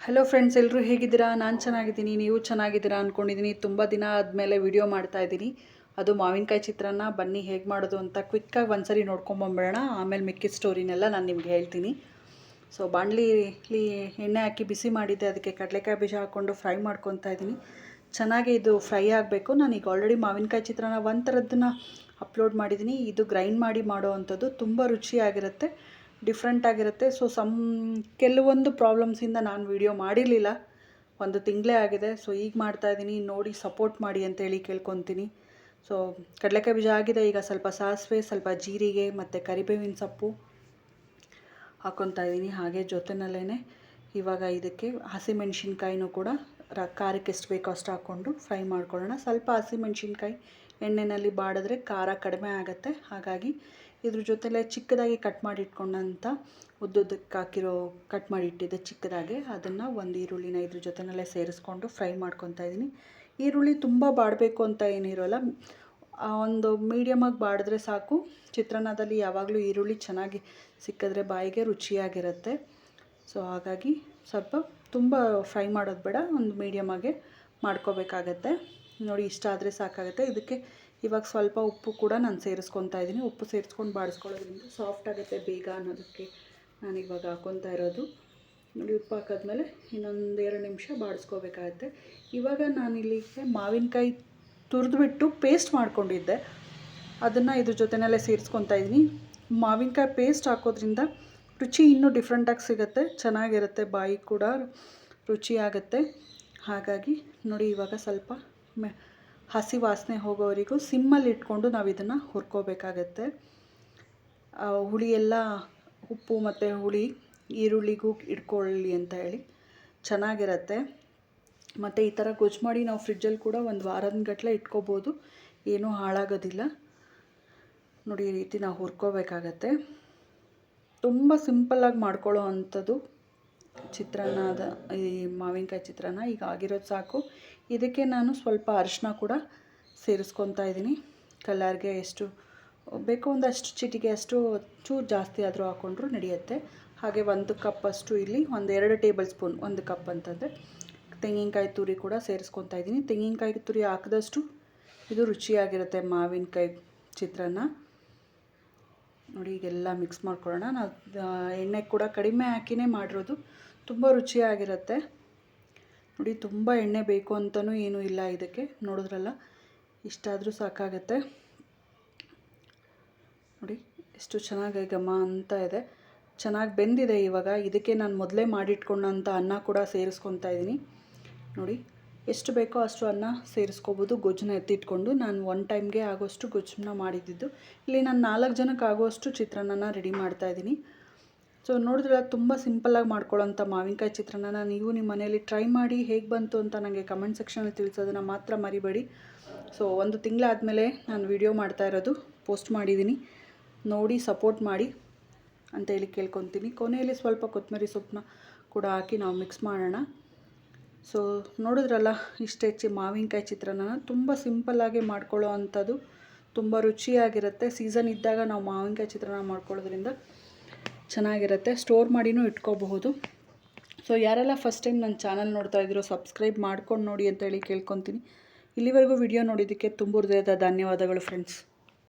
Hello friends, ಎಲ್ಲರೂ ಹೇಗಿದ್ದೀರಾ? ನಾನು ಚೆನ್ನಾಗಿದ್ದೀನಿ, ನೀವು ಚೆನ್ನಾಗಿದ್ದೀರಾ ಅಂದ್ಕೊಂಡಿದ್ದೀನಿ. ತುಂಬ ದಿನ ಆದಮೇಲೆ ವಿಡಿಯೋ ಮಾಡ್ತಾ ಇದ್ದೀನಿ. ಅದು ಮಾವಿನಕಾಯಿ ಚಿತ್ರಾನ್ನ. ಬನ್ನಿ ಹೇಗೆ ಮಾಡೋದು ಅಂತ ಕ್ವಿಕ್ಕಾಗಿ ಒಂದ್ಸರಿ ನೋಡ್ಕೊಂಬಂಬೇಡ. ಆಮೇಲೆ ಮಿಕ್ಕಿದ ಸ್ಟೋರಿನೆಲ್ಲ ನಾನು ನಿಮ್ಗೆ ಹೇಳ್ತೀನಿ. ಸೊ ಬಾಣಲಿಲಿ ಎಣ್ಣೆ ಹಾಕಿ ಬಿಸಿ ಮಾಡಿದ್ದೆ, ಅದಕ್ಕೆ ಕಡಲೆಕಾಯಿ ಬೀಜ ಹಾಕ್ಕೊಂಡು ಫ್ರೈ ಮಾಡ್ಕೊತಾ ಇದ್ದೀನಿ. ಚೆನ್ನಾಗಿ ಇದು ಫ್ರೈ ಆಗಬೇಕು. ನಾನೀಗ ಆಲ್ರೆಡಿ ಮಾವಿನಕಾಯಿ ಚಿತ್ರಾನ್ನ ಒಂದು ಥರದ್ದನ್ನು ಅಪ್ಲೋಡ್ ಮಾಡಿದ್ದೀನಿ. ಇದು ಗ್ರೈಂಡ್ ಮಾಡಿ ಮಾಡೋ ಅಂಥದ್ದು ತುಂಬ ರುಚಿಯಾಗಿರುತ್ತೆ, ಡಿಫ್ರೆಂಟಾಗಿರುತ್ತೆ. ಸೊ ಕೆಲವೊಂದು ಪ್ರಾಬ್ಲಮ್ಸಿಂದ ನಾನು ವಿಡಿಯೋ ಮಾಡಿರಲಿಲ್ಲ, ಒಂದು ತಿಂಗಳೇ ಆಗಿದೆ. ಸೊ ಈಗ ಮಾಡ್ತಾಯಿದ್ದೀನಿ, ನೋಡಿ ಸಪೋರ್ಟ್ ಮಾಡಿ ಅಂತೇಳಿ ಕೇಳ್ಕೊತೀನಿ. ಸೊ ಕಡಲೆಕಾಯಿ ಬೀಜ ಆಗಿದೆ. ಈಗ ಸ್ವಲ್ಪ ಸಾಸಿವೆ, ಸ್ವಲ್ಪ ಜೀರಿಗೆ ಮತ್ತು ಕರಿಬೇವಿನ ಸೊಪ್ಪು ಹಾಕ್ಕೊತಾ ಇದ್ದೀನಿ. ಹಾಗೆ ಜೊತೆಯಲ್ಲೇ ಇವಾಗ ಇದಕ್ಕೆ ಹಸಿಮೆಣ್ಸಿನ್ಕಾಯಿನೂ ಕೂಡ ಖಾರಕ್ಕೆ ಎಷ್ಟು ಬೇಕೋ ಅಷ್ಟು ಹಾಕ್ಕೊಂಡು ಫ್ರೈ ಮಾಡ್ಕೊಳ್ಳೋಣ. ಸ್ವಲ್ಪ ಹಸಿಮೆಣ್ಸಿನ್ಕಾಯಿ ಎಣ್ಣೆಯಲ್ಲಿ ಬಾಡಿದ್ರೆ ಖಾರ ಕಡಿಮೆ ಆಗುತ್ತೆ. ಹಾಗಾಗಿ ಇದ್ರ ಜೊತೆಲೇ ಚಿಕ್ಕದಾಗಿ ಕಟ್ ಮಾಡಿ ಇಟ್ಕೊಂಡಂಥ ಉದ್ದುದ್ದಕ್ಕೆ ಹಾಕಿರೋ ಕಟ್ ಮಾಡಿ ಇಟ್ಟಿದ್ದೆ ಚಿಕ್ಕದಾಗಿ, ಅದನ್ನು ಒಂದು ಈರುಳ್ಳಿನ ಇದ್ರ ಜೊತೆಯಲ್ಲೇ ಸೇರಿಸ್ಕೊಂಡು ಫ್ರೈ ಮಾಡ್ಕೊತಾ ಇದ್ದೀನಿ. ಈರುಳ್ಳಿ ತುಂಬ ಬಾಡಬೇಕು ಅಂತ ಏನಿರೋಲ್ಲ, ಒಂದು ಮೀಡಿಯಮಾಗಿ ಬಾಡಿದ್ರೆ ಸಾಕು. ಚಿತ್ರಾನ್ನದಲ್ಲಿ ಯಾವಾಗಲೂ ಈರುಳ್ಳಿ ಚೆನ್ನಾಗಿ ಸಿಕ್ಕಿದ್ರೆ ಬಾಯಿಗೆ ರುಚಿಯಾಗಿರುತ್ತೆ. ಸೊ ಹಾಗಾಗಿ ಸ್ವಲ್ಪ ತುಂಬ ಫ್ರೈ ಮಾಡೋದು ಬೇಡ, ಒಂದು ಮೀಡಿಯಮಾಗೆ ಮಾಡ್ಕೋಬೇಕಾಗತ್ತೆ. ನೋಡಿ, ಇಷ್ಟ ಆದರೆ ಸಾಕಾಗುತ್ತೆ. ಇದಕ್ಕೆ ಇವಾಗ ಸ್ವಲ್ಪ ಉಪ್ಪು ಕೂಡ ನಾನು ಸೇರಿಸ್ಕೊತಾ ಇದ್ದೀನಿ. ಉಪ್ಪು ಸೇರಿಸ್ಕೊಂಡು ಬಾಡಿಸ್ಕೊಳ್ಳೋದ್ರಿಂದ ಸಾಫ್ಟ್ ಆಗುತ್ತೆ ಬೇಗ ಅನ್ನೋದಕ್ಕೆ ನಾನಿವಾಗ ಹಾಕ್ಕೊತಾ ಇರೋದು. ನೋಡಿ, ಉಪ್ಪು ಹಾಕಿದ್ಮೇಲೆ ಇನ್ನೊಂದು 2 ನಿಮಿಷ ಬಾಡಿಸ್ಕೋಬೇಕಾಗತ್ತೆ. ಇವಾಗ ನಾನಿಲ್ಲಿಗೆ ಮಾವಿನಕಾಯಿ ತುರಿದ್ಬಿಟ್ಟು ಪೇಸ್ಟ್ ಮಾಡ್ಕೊಂಡಿದ್ದೆ, ಅದನ್ನು ಇದ್ರ ಜೊತೆಯಲ್ಲೇ ಸೇರಿಸ್ಕೊತಾ ಇದ್ದೀನಿ. ಮಾವಿನಕಾಯಿ ಪೇಸ್ಟ್ ಹಾಕೋದ್ರಿಂದ ರುಚಿ ಇನ್ನೂ ಡಿಫ್ರೆಂಟಾಗಿ ಸಿಗುತ್ತೆ, ಚೆನ್ನಾಗಿರುತ್ತೆ, ಬಾಯಿ ಕೂಡ ರುಚಿಯಾಗುತ್ತೆ. ಹಾಗಾಗಿ ನೋಡಿ, ಇವಾಗ ಸ್ವಲ್ಪ ಹಸಿ ವಾಸನೆ ಹೋಗೋವರೆಗೂ ಸಿಮ್ಮಲ್ಲಿ ಇಟ್ಕೊಂಡು ನಾವು ಇದನ್ನು ಹುರ್ಕೋಬೇಕಾಗತ್ತೆ. ಹುಳಿ ಎಲ್ಲ ಉಪ್ಪು ಮತ್ತು ಹುಳಿ ಈರುಳ್ಳಿಗೂ ಇಟ್ಕೊಳ್ಳಿ ಅಂತ ಹೇಳಿ ಚೆನ್ನಾಗಿರುತ್ತೆ. ಮತ್ತು ಈ ಥರ ಗೊಜ್ಜು ಮಾಡಿ ನಾವು ಫ್ರಿಡ್ಜಲ್ಲಿ ಕೂಡ ಒಂದು ವಾರದಗಟ್ಟಲೆ ಇಟ್ಕೋಬೋದು, ಏನೂ ಹಾಳಾಗೋದಿಲ್ಲ. ನೋಡಿ, ಈ ರೀತಿ ನಾವು ಹುರ್ಕೋಬೇಕಾಗತ್ತೆ. ತುಂಬ ಸಿಂಪಲ್ಲಾಗಿ ಮಾಡ್ಕೊಳ್ಳೋ ಅಂಥದ್ದು ಚಿತ್ರಾನ್ನದ ಈ ಮಾವಿನಕಾಯಿ ಚಿತ್ರಾನ್ನ. ಈಗ ಆಗಿರೋದು ಸಾಕು. ಇದಕ್ಕೆ ನಾನು ಸ್ವಲ್ಪ ಅರಿಶಿನ ಕೂಡ ಸೇರಿಸ್ಕೊತಾ ಇದ್ದೀನಿ. ಕಲರ್ಗೆ ಎಷ್ಟು ಬೇಕೋ ಒಂದಷ್ಟು ಚಿಟಿಕೆ ಅಷ್ಟು, ಚೂರು ಜಾಸ್ತಿ ಆದರೂ ಹಾಕ್ಕೊಂಡ್ರೂ ನಡೆಯುತ್ತೆ. ಹಾಗೆ 1 ಕಪ್ಪಷ್ಟು ಇಲ್ಲಿ 2 ಟೇಬಲ್ ಸ್ಪೂನ್, 1 ಕಪ್ ಅಂತಂದರೆ ತೆಂಗಿನಕಾಯಿ ತುರಿ ಕೂಡ ಸೇರಿಸ್ಕೊತಾ ಇದ್ದೀನಿ. ತೆಂಗಿನಕಾಯಿ ತುರಿ ಹಾಕಿದಷ್ಟು ಇದು ರುಚಿಯಾಗಿರುತ್ತೆ ಮಾವಿನಕಾಯಿ ಚಿತ್ರಾನ್ನ. ನೋಡಿ, ಈಗೆಲ್ಲ ಮಿಕ್ಸ್ ಮಾಡ್ಕೊಳ್ಳೋಣ. ನಾವು ಎಣ್ಣೆ ಕೂಡ ಕಡಿಮೆ ಹಾಕಿನೇ ಮಾಡಿರೋದು, ತುಂಬ ರುಚಿಯಾಗಿರುತ್ತೆ. ನೋಡಿ, ತುಂಬ ಎಣ್ಣೆ ಬೇಕು ಅಂತಲೂ ಏನೂ ಇಲ್ಲ ಇದಕ್ಕೆ, ನೋಡಿದ್ರಲ್ಲ, ಇಷ್ಟಾದರೂ ಸಾಕಾಗತ್ತೆ. ನೋಡಿ ಎಷ್ಟು ಚೆನ್ನಾಗಿ ಘಮ ಅಂತ ಇದೆ, ಚೆನ್ನಾಗಿ ಬೆಂದಿದೆ. ಇವಾಗ ಇದಕ್ಕೆ ನಾನು ಮೊದಲೇ ಮಾಡಿಟ್ಕೊಂಡಂಥ ಅನ್ನ ಕೂಡ ಸೇರಿಸ್ಕೊತಾ ಇದ್ದೀನಿ. ನೋಡಿ, ಎಷ್ಟು ಬೇಕೋ ಅಷ್ಟು ಅನ್ನ ಸೇರಿಸ್ಕೋಬೋದು. ಗೊಜ್ಜನ್ನ ಎತ್ತಿಟ್ಕೊಂಡು ನಾನು 1 ಟೈಮ್ಗೆ ಆಗೋಷ್ಟು ಗೊಜ್ಜನ್ನ ಮಾಡಿದ್ದಿದ್ದು. ಇಲ್ಲಿ ನಾನು 4 ಜನಕ್ಕೆ ಆಗೋಷ್ಟು ಚಿತ್ರಾನ್ನ ರೆಡಿ ಮಾಡ್ತಾಯಿದ್ದೀನಿ. ಸೊ ನೋಡಿದ್ರೆ ತುಂಬ ಸಿಂಪಲ್ಲಾಗಿ ಮಾಡ್ಕೊಳ್ಳೋಂಥ ಮಾವಿನಕಾಯಿ ಚಿತ್ರಾನ್ನ ನೀವು ನಿಮ್ಮ ಮನೇಲಿ ಟ್ರೈ ಮಾಡಿ. ಹೇಗೆ ಬಂತು ಅಂತ ನನಗೆ ಕಮೆಂಟ್ ಸೆಕ್ಷನಲ್ಲಿ ತಿಳಿಸೋದನ್ನು ಮಾತ್ರ ಮರಿಬೇಡಿ. ಸೊ 1 ತಿಂಗಳಾದಮೇಲೆ ನಾನು ವಿಡಿಯೋ ಮಾಡ್ತಾ ಇರೋದು, ಪೋಸ್ಟ್ ಮಾಡಿದ್ದೀನಿ. ನೋಡಿ ಸಪೋರ್ಟ್ ಮಾಡಿ ಅಂತೇಳಿ ಕೇಳ್ಕೊತೀನಿ. ಕೊನೆಯಲ್ಲಿ ಸ್ವಲ್ಪ ಕೊತ್ತಂಬರಿ ಸೊಪ್ಪನ್ನ ಕೂಡ ಹಾಕಿ ನಾವು ಮಿಕ್ಸ್ ಮಾಡೋಣ. ಸೊ ನೋಡಿದ್ರಲ್ಲ, ಇಷ್ಟೇ ಮಾವಿನಕಾಯಿ ಚಿತ್ರಾನ್ನ ತುಂಬ ಸಿಂಪಲ್ಲಾಗಿ ಮಾಡ್ಕೊಳ್ಳೋ ಅಂಥದ್ದು, ತುಂಬ ರುಚಿಯಾಗಿರುತ್ತೆ. ಸೀಸನ್ ಇದ್ದಾಗ ನಾವು ಮಾವಿನಕಾಯಿ ಚಿತ್ರಾನ್ನ ಮಾಡ್ಕೊಳ್ಳೋದ್ರಿಂದ ಚೆನ್ನಾಗಿರುತ್ತೆ, ಸ್ಟೋರ್ ಮಾಡಿನೂ ಇಟ್ಕೋಬಹುದು. ಸೊ ಯಾರೆಲ್ಲ ಫಸ್ಟ್ ಟೈಮ್ ನನ್ನ ಚಾನಲ್ ನೋಡ್ತಾ ಇದ್ದೀರೋ ಸಬ್ಸ್ಕ್ರೈಬ್ ಮಾಡ್ಕೊಂಡು ನೋಡಿ ಅಂತೇಳಿ ಕೇಳ್ಕೊತೀನಿ. ಇಲ್ಲಿವರೆಗೂ ವಿಡಿಯೋ ನೋಡಿದ್ದಕ್ಕೆ ತುಂಬ ಹೃದಯದ ಧನ್ಯವಾದಗಳು ಫ್ರೆಂಡ್ಸ್.